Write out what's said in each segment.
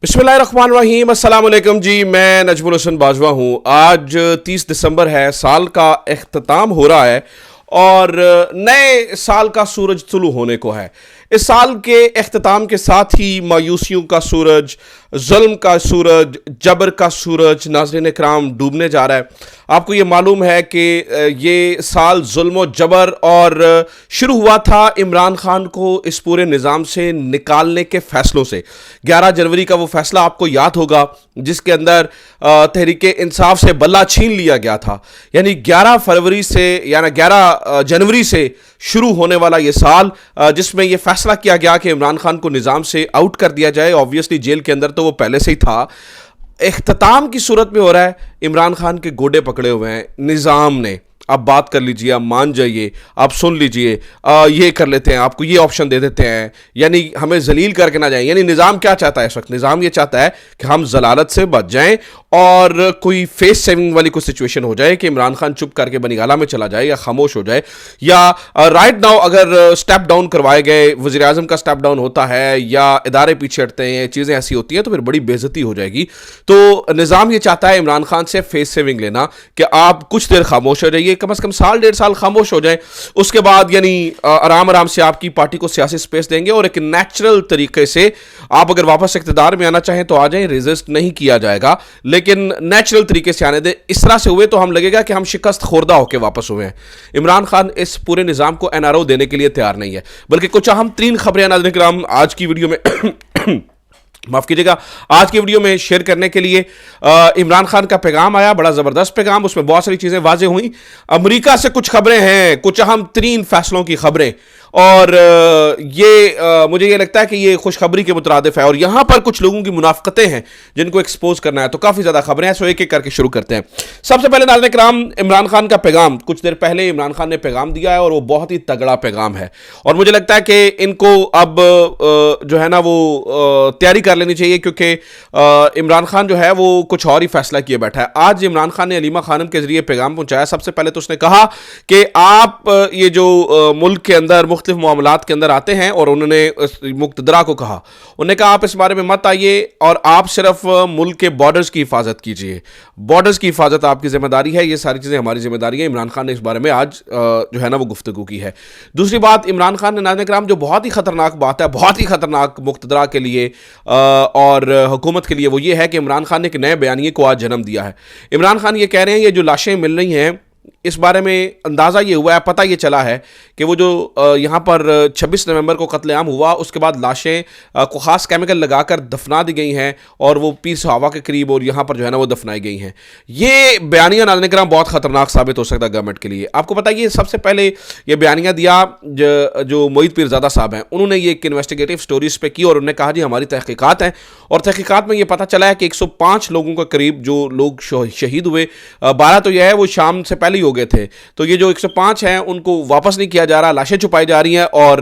बिस्मिल्लाहिर्रहमानिर्रहीम अस्सलाम वालेकुम जी। मैं नजमुल हसन बाजवा हूँ। आज 30 दिसंबर है, साल का इख्तिताम हो रहा है और नए साल का सूरज तुलू होने को है। इस साल के इख्तिताम के साथ ही मायूसियों का सूरज, जुल्म का सूरज, जबर का सूरज नाज़रीन इकराम डूबने जा रहा है। आपको ये मालूम है कि ये साल जुल्म और जबर और शुरू हुआ था इमरान खान को इस पूरे निज़ाम से निकालने के फैसलों से। 11 जनवरी का वो फैसला आपको याद होगा जिसके अंदर तहरीक इंसाफ से बल्ला छीन लिया गया था। यानी 11 फरवरी से यानी 11 जनवरी से शुरू होने वाला ये साल जिसमें यह फैसला किया गया कि इमरान खान को निज़ाम से आउट कर दिया जाए। ऑब्वियसली जेल के अंदर तो वो पहले से ही था। इख्तिताम की सूरत में हो रहा है, इमरान खान के गोडे पकड़े हुए हैं निज़ाम ने। आप बात कर लीजिए, आप मान जाइए, आप सुन लीजिए, ये कर लेते हैं, आपको ये ऑप्शन दे देते हैं, यानी हमें जलील करके ना जाए। यानी निज़ाम क्या चाहता है इस वक्त? निज़ाम ये चाहता है कि हम जलालत से बच जाएं और कोई फेस सेविंग वाली कोई सिचुएशन हो जाए कि इमरान खान चुप करके बनीगाला में चला जाए या खामोश हो जाए, या राइट नाउ अगर स्टेप डाउन करवाए गए, वज़ीर आज़म का स्टेप डाउन होता है या इदारे पीछे हटते हैं, चीज़ें ऐसी होती हैं तो फिर बड़ी बेइज्जती हो जाएगी। तो निज़ाम ये चाहता है इमरान खान से फेस सेविंग लेना कि आप कुछ देर खामोश हो जाइए, कम से कम साल डेढ़ साल खामोश हो जाए। उसके बाद यानी आराम आराम से आपकी पार्टी को सियासी स्पेस देंगे और एक नेचुरल तरीके से आप अगर वापस इक़्तिदार में आना चाहें तो आ जाएं, रेजिस्ट नहीं किया जाएगा, लेकिन नेचुरल तरीके से आने दें। इस तरह से हुए तो हम लगेगा कि हम शिकस्त खोरदा होकर वापस हुए हैं। इमरान खान इस पूरे निज़ाम को एनआरओ देने के लिए तैयार नहीं है, बल्कि कुछ अहम 3 खबरें नाज़रीन किराम आज की वीडियो में माफ कीजिएगा, आज की वीडियो में शेयर करने के लिए इमरान खान का पैगाम आया, बड़ा ज़बरदस्त पैगाम। उसमें बहुत सारी चीज़ें वाज़ेह हुई। अमेरिका से कुछ खबरें हैं, कुछ अहम 3 फैसलों की खबरें, और मुझे ये लगता है कि ये खुशखबरी के मुतरादिफ है और यहां पर कुछ लोगों की मुनाफकतें हैं जिनको एक्सपोज करना है। तो काफ़ी ज़्यादा खबरें हैं, सो एक एक करके शुरू करते हैं। सबसे पहले नाज़रीन किराम, इमरान खान का पैगाम। कुछ देर पहले इमरान खान ने पैगाम दिया है और वो बहुत ही तगड़ा पैगाम है और मुझे लगता है कि इनको अब जो है ना वो तैयारी कर लेनी चाहिए, क्योंकि इमरान खान जो है वो कुछ और ही फैसला किए बैठा है। आज इमरान खान ने अलीमा खानम के जरिए पैगाम पहुंचाया। सबसे पहले तो उसने कहा कि आप ये जो मुल्क के अंदर मुख्तलिफ मामलात के अंदर आते हैं, और उन्होंने मुक्तदरा को कहा, उन्होंने कहा आप इस बारे में मत आइए और आप सिर्फ मुल्क के बॉर्डर्स की हिफाजत कीजिए। बॉर्डर्स की हिफाजत आपकी जिम्मेदारी है, ये सारी चीज़ें हमारी जिम्मेदारी है। इमरान खान ने इस बारे में आज जो है ना वो गुफ्तगू की है। दूसरी बात, इमरान खान ने नाज़रीन किराम जो बहुत ही ख़तरनाक बात है, बहुत ही ख़तरनाक मुक्तदरा के लिए और हुकूमत के लिए, वो ये है कि इमरान खान ने एक नए बयानिए को आज जन्म दिया है। इमरान खान ये कह रहे हैं ये जो लाशें मिल रही हैं, इस बारे में अंदाज़ा ये हुआ है, पता ये चला है कि वो जो यहाँ पर 26 नवंबर को कत्लेआम हुआ, उसके बाद लाशें को ख़ास केमिकल लगाकर दफना दी गई हैं और वो पीस हवा के करीब और यहाँ पर जो है ना वो दफनाई गई हैं। ये बयानिया नाज़रीन किराम बहुत ख़तरनाक साबित हो सकता है गवर्नमेंट के लिए। आपको पता है ये सबसे पहले ये बयानिया दिया जो मोईद पीरज़ादा साहब हैं, उन्होंने ये एक इन्वेस्टिगेटिव स्टोरीज़ पे की और उन्होंने कहा जी हमारी तहकीकात हैं, और तहकीकात में ये पता चला है कि 105 लोगों के करीब जो लोग शहीद हुए, 12 तो यह है वो शाम से पहले ही हो गए थे। तो ये जो 105 हैं उनको वापस नहीं किया जा रहा, लाशें छुपाई जा रही हैं। और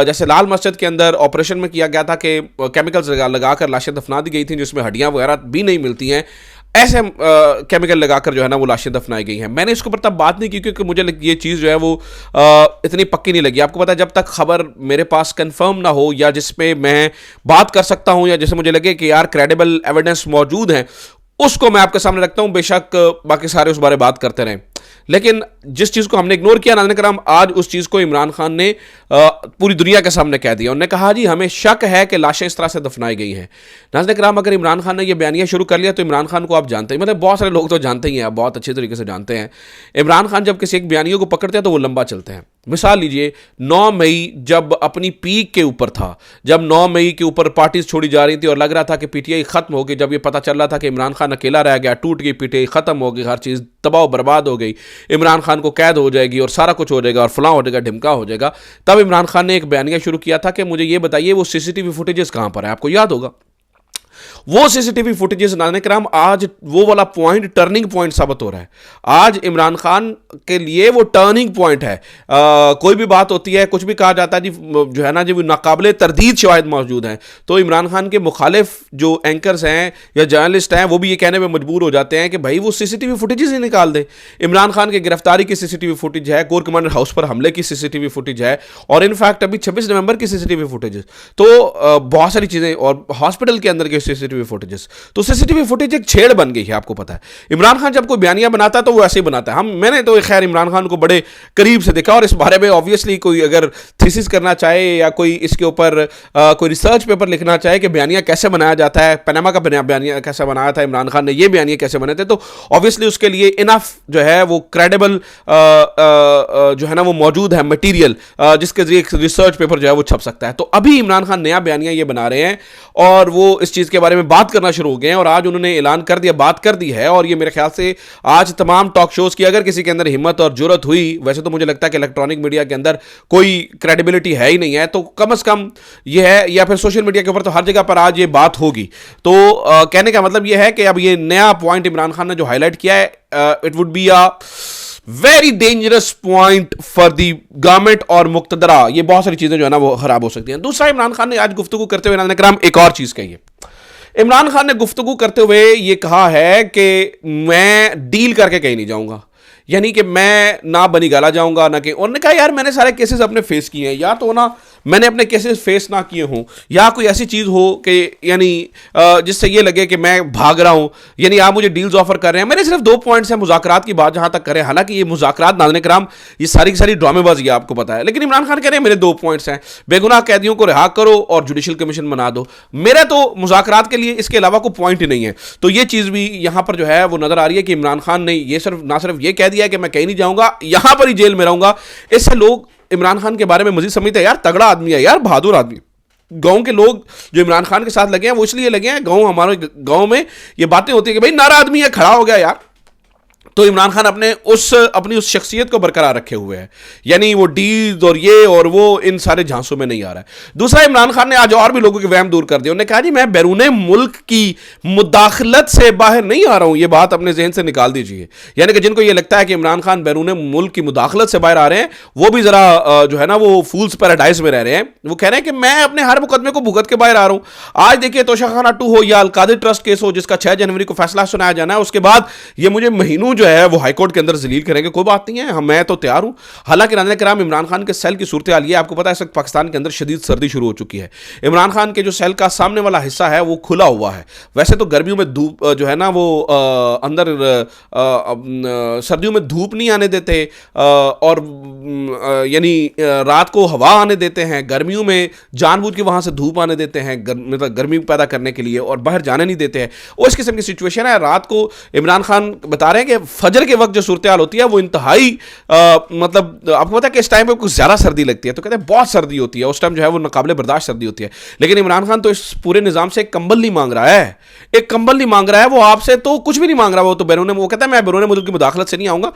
जैसे लाल मस्जिद के अंदर ऑपरेशन में किया गया था कि केमिकल्स लगाकर लाशें दफना दी गई थी जिसमें हड्डियां वगैरह भी नहीं मिलती हैं, ऐसे केमिकल लगाकर जो है ना वो लाशें दफनाई गई हैं। मैंने इसके ऊपर तब बात नहीं की क्योंकि मुझे ये चीज़ जो है वो इतनी पक्की नहीं लगी। आपको पता है जब तक खबर मेरे पास कंफर्म ना हो या जिसपे मैं बात कर सकता हूं या जिसे मुझे लगे कि यार क्रेडिबल एविडेंस मौजूद है, उसको मैं आपके सामने रखता हूं। बेशक बाकी सारे उस बारे बात करते रहें, लेकिन जिस चीज़ को हमने इग्नोर किया नाज़रीन किराम, आज उस चीज़ को इमरान खान ने पूरी दुनिया के सामने कह दिया। उन्होंने कहा जी हमें शक है कि लाशें इस तरह से दफनाई गई हैं। नाज़रीन किराम, अगर इमरान खान ने यह बयानिया शुरू कर लिया तो इमरान खान को आप जानते हैं, मतलब बहुत सारे लोग तो जानते ही हैं, आप बहुत अच्छे तरीके से जानते हैं, इमरान खान जब किसी एक बयानियों को पकड़ते हैं तो वो लंबा चलते हैं। मिसाल लीजिए 9 मई जब अपनी पीक के ऊपर था, जब 9 मई के ऊपर पार्टीज छोड़ी जा रही थी और लग रहा था कि पीटीआई खत्म हो गई, जब ये पता चल रहा था कि इमरान खान अकेला रह गया, टूट गई पीटीआई, खत्म हो गई, हर चीज़ तबाह बर्बाद हो गई, इमरान खान को कैद हो जाएगी और सारा कुछ हो जाएगा और फलां हो जाएगा ढिमका हो जाएगा, तब इमरान खान ने एक बयानिया शुरू किया था कि मुझे ये बताइए वो सीसीटीवी फुटेजेस कहाँ पर है। आपको याद होगा वो सीसीटीवी फुटेजेस नाज़रीन किराम, आज वो वाला पॉइंट टर्निंग पॉइंट साबित हो रहा है। आज इमरान खान के लिए वो टर्निंग पॉइंट है। कोई भी बात होती है, कुछ भी कहा जाता है जी, जो है ना जी, वो नाकाबिले तरदीद शवाहिद मौजूद हैं, तो इमरान खान के मुखालिफ जो एंकर्स हैं या जर्नलिस्ट हैं वो भी ये कहने में मजबूर हो जाते हैं कि भाई वो सीसीटीवी फुटेजेस ही निकाल दें। इमरान खान की गिरफ्तारी की सीसीटीवी फुटेज है, कोर कमांडर हाउस पर हमले की सीसीटीवी फुटेज है, और इनफैक्ट अभी 26 नवंबर की सीसीटीवी फुटेज। तो बहुत सारी चीज़ें, और हॉस्पिटल के अंदर की सीसीटीवी फुटेजेस। तो सीसीटीवी फुटेज एक छेड़ बन गई है, आपको पता है। इमरान खान जब कोई बयानिया बनाता है तो वो ऐसे ही बनाता है। मैंने तो खैर इमरान खान को बड़े करीब से देखा, और इस बारे में ऑब्वियसली कोई अगर थीसिस करना चाहे या कोई इसके ऊपर कोई रिसर्च पेपर लिखना चाहे कि बयानिया कैसे बनाया जाता है, पनामा का बयानिया कैसे बनाया था इमरान खान ने, ये बयानिया कैसे बने थे, तो ऑब्वियसली उसके लिए इनफ जो है वो क्रेडिबल जो है ना वो मौजूद है मटेरियल, जिसके जरिए एक रिसर्च पेपर जो है वो छप सकता है। तो अभी इमरान खान नया बयानिया ये बना रहे हैं और वो इस चीज के बारे में बात करना शुरू हो गए हैं, और आज उन्होंने ऐलान कर दिया, बात कर दी है। और ये मेरे ख्याल से आज तमाम टॉक शोज की अगर किसी के अंदर हिम्मत और जुर्रत हुई, वैसे तो मुझे लगता है कि इलेक्ट्रॉनिक मीडिया के अंदर कोई क्रेडिबिलिटी है ही नहीं है, तो कम से कम ये है, या फिर सोशल मीडिया के ऊपर तो हर जगह पर आज ये बात होगी। तो कहने का मतलब ये है कि अब ये नया पॉइंट इमरान खान ने जो हाईलाइट किया है, it would be a very dangerous point for the government और मुक्तदरा। ये बहुत सारी चीजें जो है ना वो खराब हो सकती हैं। दूसरा, इमरान खान ने आज गुफ्तगू करते हुए नाज़रीन एक और चीज कही है। इमरान खान ने गुफ्तगू करते हुए ये कहा है कि मैं डील करके कहीं नहीं जाऊंगा, यानी कि मैं ना बनी गाला जाऊंगा ना कि, उन्होंने कहा यार मैंने सारे केसेस अपने फेस किए हैं, या तो ना मैंने अपने केसेस फेस ना किए हों, या कोई ऐसी चीज़ हो कि यानी जिससे ये लगे कि मैं भाग रहा हूं, यानी आप मुझे डील्स ऑफर कर रहे हैं। मेरे सिर्फ 2 पॉइंट्स हैं मुज़ाकरात की बात जहां तक करें, हालांकि ये मुज़ाकरात नाज़रीन किराम ये सारी की सारी ड्रामेबाजी है, आपको पता है, लेकिन इमरान खान कह रहे हैं मेरे 2 पॉइंट्स हैं, बेगुनाह कैदियों को रिहा करो और जुडिशल कमीशन बना दो। मेरा तो मुज़ाकरात के लिए इसके अलावा कोई पॉइंट ही नहीं है। तो ये चीज़ भी यहां पर जो है वो नजर आ रही है कि इमरान खान ने ये ना सिर्फ ये कह दिया है कि मैं कहीं नहीं जाऊंगा, यहां पर ही जेल में रहूंगा। इससे लोग इमरान खान के बारे में मजीद समझते हैं यार तगड़ा आदमी है, यार बहादुर आदमी। गांव के लोग जो इमरान खान के साथ लगे हैं वो इसलिए लगे हैं, गांव हमारे गांव में ये बातें होती है कि भाई नारा आदमी है, खड़ा हो गया यार। तो इमरान खान अपनी उस शख्सियत को बरकरार रखे हुए हैं, यानी वो डील्स और ये और वो इन सारे झांसों में नहीं आ रहा है। दूसरा, इमरान खान ने आज और भी लोगों के वहम दूर कर दिया। उन्होंने कहा जी मैं बैरूने मुल्क की मुदाखलत से बाहर नहीं आ रहा हूं, ये बात अपने जहन से निकाल दीजिए। यानी कि जिनको ये लगता है कि इमरान खान बैरूने मुल्क की मुदाखलत से बाहर आ रहे हैं, वो भी जरा जो है ना वो फूल्स पैराडाइज में रह रहे हैं। वो कह रहे हैं कि मैं अपने हर मुकदमे को भुगत के बाहर आ रहा हूं। आज देखिए तोशाखाना 2 हो या अलकादिर ट्रस्ट केस हो, जिसका 6 जनवरी को फैसला सुनाया जाना है, उसके बाद ये मुझे महीनों जो है वो हाईकोर्ट के अंदर जलील करेंगे, कोई बात नहीं है, मैं तो तैयार हूं। हालांकि नाज़रीन किराम इमरान खान के सेल की सूरत हाल ये आपको पता है, इस वक्त पाकिस्तान के अंदर शदीद सर्दी शुरू हो चुकी है। इमरान खान के जो सेल का सामने वाला हिस्सा है वो खुला हुआ है। वैसे तो गर्मियों में धूप जो है ना वो अंदर सर्दियों में धूप नहीं आने देते, और यानी रात को हवा आने देते हैं, गर्मियों में जानबूझ के वहां से धूप आने देते हैं, मतलब गर्मी पैदा करने के लिए, और बाहर जाने नहीं देते हैं। वो इस किस्म की सिचुएशन है। रात को इमरान खान बता रहे हैं कि फजर के वक्त जो सूरत हाल होती है वो इंतहाई मतलब आपको पता है कि इस टाइम पे कुछ ज़्यादा सर्दी लगती है, तो कहते हैं बहुत सर्दी होती है उस टाइम, जो है वो नाकाबिले बर्दाश्त सर्दी होती है। लेकिन इमरान खान तो इस पूरे निज़ाम से एक कंबल नहीं मांग रहा है, एक कंबल नहीं मांग रहा है, वो आपसे तो कुछ भी नहीं मांग रहा। वो तो वो कहता है मैं बैरून मुल्क की मुदाखलत से नहीं आऊँगा,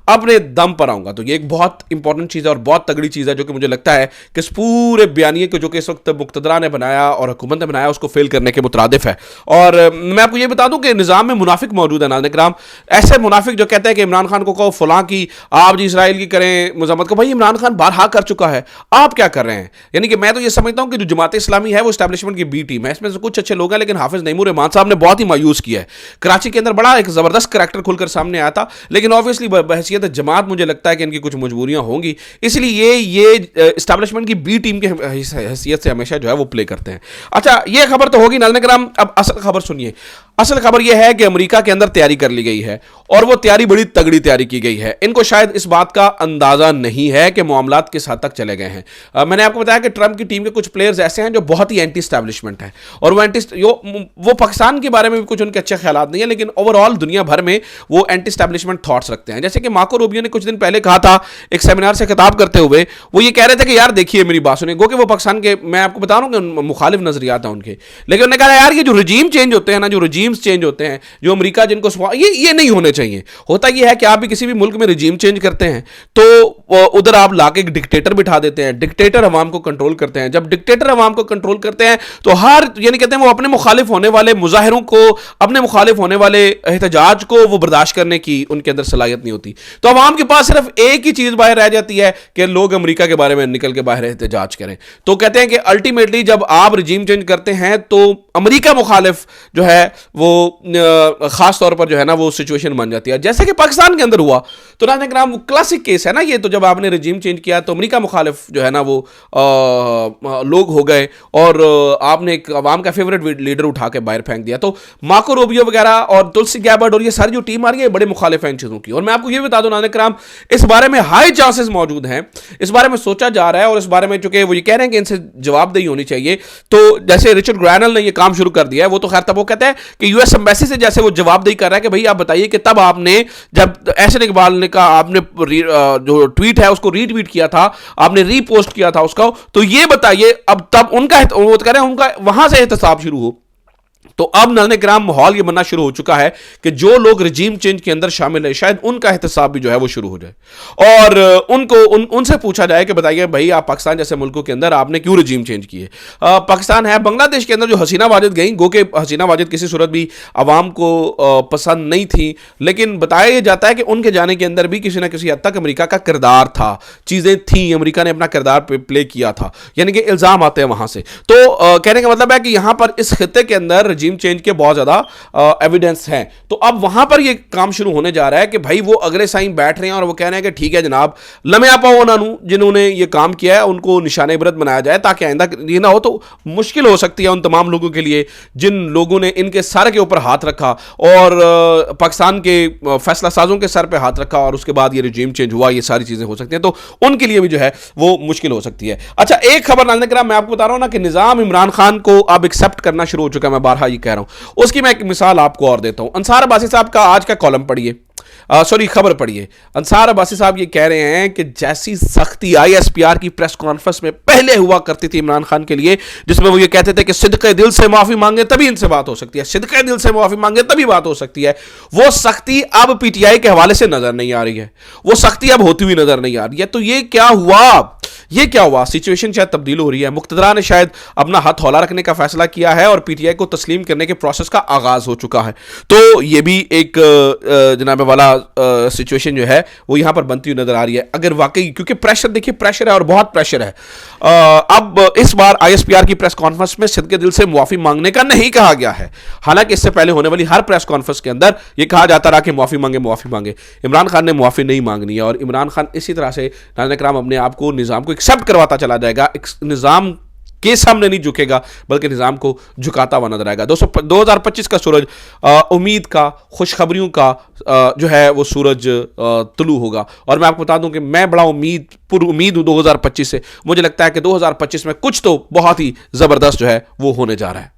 अपने दम पर आऊँगा। तो ये एक बहुत इंपॉर्टेंट चीज़ है और बहुत तगड़ी चीज़ है, जो कि मुझे लगता है कि इस पूरे बयानिए को जो कि इस वक्त मुक्तदरा ने बनाया और हुकूमत ने बनाया उसको फेल करने के मुतरादिफ है। और मैं आपको ये बता दूं कि निज़ाम में मुनाफिक मौजूद है नाज़रीन किराम, ऐसे मुनाफिक जो कहते हैं कि इमरान खान को कहो फलां की आप जी इसराइल की करें मजम्मत को। भाई इमरान खान बारहा कर चुका है, आप क्या कर रहे हैं? यानी कि मैं तो ये समझता हूं कि जो जमात इस्लामी है वो एस्टैब्लिशमेंट की बी टीम है, इसमें से कुछ अच्छे लोग हैं, लेकिन हाफिज नईमुर रहमान साहब ने बहुत ही मायूस किया है। कराची के अंदर बड़ा एक जबरदस्त करैक्टर खुलकर सामने आया था, लेकिन ऑब्वियसली बहैसियत जमात मुझे लगता है कि इनकी कुछ मजबूरियां होंगी, इसलिए ये एस्टैब्लिशमेंट की बी टीम की हैसियत से हमेशा जो है वो प्ले करते हैं। अच्छा, ये खबर तो होगी नाज़रीन किराम। अब असल खबर सुनिए। असल खबर यह है कि अमेरिका के अंदर तैयारी कर ली गई है, और वो तैयारी बड़ी तगड़ी तैयारी की गई है। इनको शायद इस बात का अंदाजा नहीं है कि मामलात किस हद तक चले गए हैं। मैंने आपको बताया कि ट्रंप की टीम के कुछ प्लेयर्स ऐसे हैं जो बहुत ही एंटी एस्टैब्लिशमेंट हैं, और वो पाकिस्तान के बारे में भी कुछ उनके अच्छे ख्यालात नहीं है, लेकिन ओवरऑल दुनिया भर में वो एंटी एस्टैब्लिशमेंट थॉट्स रखते हैं। जैसे कि मार्को रूबियो ने कुछ दिन पहले कहा था एक सेमिनार से खिताब करते हुए, वो ये कह रहे थे कि यार देखिए मेरी बात सुनिए, गो कि वो पाकिस्तान के, मैं आपको बता रहा हूँ कि मुखालिफ नजरियात हैं उनके, लेकिन उन्होंने कहा यार ये जो रजीम चेंज होते हैं ना, जो रजीम्स चेंज होते हैं, जो अमेरिका जिनको ये नहीं होने चाहिए। होता यह है कि आप भी किसी भी मुल्क में रजीम चेंज करते हैं तो उधर आप लाके एक डिक्टेटर बिठा देते हैं, डिक्टेटर अवाम को कंट्रोल करते हैं। जब डिक्टेटर अवाम को कंट्रोल करते हैं तो हर यानी कहते हैं वो अपने मुखालिफ होने वाले मुजाहिरों को, अपने मुखालिफ होने वाले एहतजाज को वो बर्दाश्त करने की उनके अंदर सलाहियत नहीं होती। तो अवाम के पास सिर्फ एक ही चीज बाहर रह जाती है कि लोग अमेरिका के बारे में निकल के बाहर एहतजाज करें। तो कहते हैं कि अल्टीमेटली जब आप रजीम चेंज करते हैं तो अमेरिका मुखालिफ जो है वो खास तौर पर जो है ना वो सिचुएशन बन जाती है, जैसे कि पाकिस्तान के अंदर हुआ। तो नाज़रीन किराम क्लासिक केस है ना ये, तो जब आपने रजीम चेंज किया तो अमेरिका मुखालिफ जो है ना वो लोग हो गए और आपने एक अवाम का फेवरेट लीडर उठा के बाहर फेंक दिया। तो मार्को रूबियो वगैरह और तुलसी गैबर्ड और ये सारी जो टीम आ रही है बड़े मुखालिफ हैं इन चीज़ों की। और मैं आपको ये बता दूं नाज़रीन किराम, इस बारे में हाई चांसेस मौजूद हैं, इस बारे में सोचा जा रहा है और इस बारे में चूंकि वो ये कह रहे हैं कि इनसे जवाबदेही होनी चाहिए। तो जैसे रिचर्ड ग्रैनल ने ये काम शुरू कर दिया है, वो तो खैर तब वो कहते हैं कि यूएस एम्बेसी से जैसे वो जवाबदेही कर रहा है कि भाई आप बताइए कि तब आपने जब एहसन इकबाल ने कहा, आपने जो ट्वीट है उसको रीट्वीट किया था, आपने रीपोस्ट किया था उसका, तो ये बताइए अब तब उनका वो कह रहे हैं उनका वहां से एहतसाब शुरू हो। तो अब नाज़रीन किराम माहौल ये बनना शुरू हो चुका है कि जो लोग रजीम चेंज के अंदर शामिल है शायद उनका एहतसाब भी जो है वो शुरू हो जाए और उनसे पूछा जाए कि बताइए भाई आप पाकिस्तान जैसे मुल्कों के अंदर आपने क्यों रजीम चेंज किए। पाकिस्तान है, बांग्लादेश के अंदर जो हसीना वाजिद गई, गो के हसीना वाजिद किसी सूरत भी आवाम को पसंद नहीं थी, लेकिन बताया यह जाता है कि उनके जाने के अंदर भी किसी ना किसी हद तक अमेरिका का किरदार था, चीज़ें थी, अमेरिका ने अपना किरदार प्ले किया था, यानी कि इल्ज़ाम आते हैं वहाँ से। तो कहने का मतलब है कि यहाँ पर इस खित्ते के अंदर रजीम चेंज के बहुत ज़्यादा एविडेंस हैं। तो अब वहाँ पर ये काम शुरू होने जा रहा है कि भाई वो अगले साइन बैठ रहे हैं और वो कह रहे हैं कि ठीक है जनाब, लमे आपा उन्होंने जिन्होंने ये काम किया है उनको निशान इबरत बनाया जाए ताकि आइंदा ये ना हो। तो मुश्किल हो सकती है उन तमाम लोगों के लिए जिन लोगों ने इनके सर के ऊपर हाथ रखा और पाकिस्तान के फैसला साजों के सर पे हाथ रखा और उसके बाद ये रजीम चेंज हुआ, ये सारी चीज़ें हो सकती हैं, तो उनके लिए भी जो है वो मुश्किल हो सकती है। अच्छा, एक खबर नाज़रीन किराम मैं आपको बता रहा हूँ ना कि निज़ाम इमरान खान को अब एक्सेप्ट करना शुरू हो चुका है, मैं बारहा ये कह रहा हूँ। उसकी मैं एक मिसाल आपको और देता हूँ। अंसार अब्बासी साहब का आज का कॉलम पढ़िए, सॉरी खबर पढ़िए। अंसार अब्बासी साहब ये कह रहे हैं कि जैसी सख्ती ISPR की प्रेस कॉन्फ्रेंस में पहले हुआ करती थी इमरान खान के लिए, जिसमें वो ये कहते थे कि सिद्क़े दिल से माफी मांगे तभी इनसे बात हो सकती है, सिद्क़े दिल से माफी मांगे तभी बात हो सकती है, वो सख्ती अब PTI के हवाले से नजर नहीं आ रही है, वो सख्ती अब होती हुई नजर नहीं आ रही है। तो ये क्या हुआ, ये क्या हुआ? सिचुएशन शायद तब्दील हो रही है, मुक़्तदरा ने शायद अपना हाथ हौला रखने का फैसला किया है और PTI को तस्लीम करने के प्रोसेस का आगाज हो चुका है। तो ये भी एक जनाब वाला सिचुएशन जो है वो यहां पर बनती हुई नजर आ रही है। अगर वाकई, क्योंकि प्रेशर देखिए, प्रेशर है और बहुत प्रेशर है। अब इस बार ISPR की प्रेस कॉन्फ्रेंस में सिद्क़े दिल से मुआफ़ी मांगने का नहीं कहा गया है, हालांकि इससे पहले होने वाली हर प्रेस कॉन्फ्रेंस के अंदर यह कहा जाता रहा कि मुआफ़ी मांगे, मुआफ़ी मांगे। इमरान खान ने मुआफ़ी नहीं मांगनी है और इमरान खान इसी तरह से नाज़रीन किराम अपने आप को निज़ाम को एक्सेप्ट करवाता चला जाएगा, निज़ाम के सामने नहीं झुकेगा बल्कि निज़ाम को झुकाता हुआ नजर आएगा। 2025 का सूरज उम्मीद का, खुशखबरियों का जो है वो सूरज तुलू होगा। और मैं आपको बता दूं कि मैं बड़ा उम्मीद हूं 2025 से। मुझे लगता है कि 2025 में कुछ तो बहुत ही ज़बरदस्त जो है वो होने जा रहा है।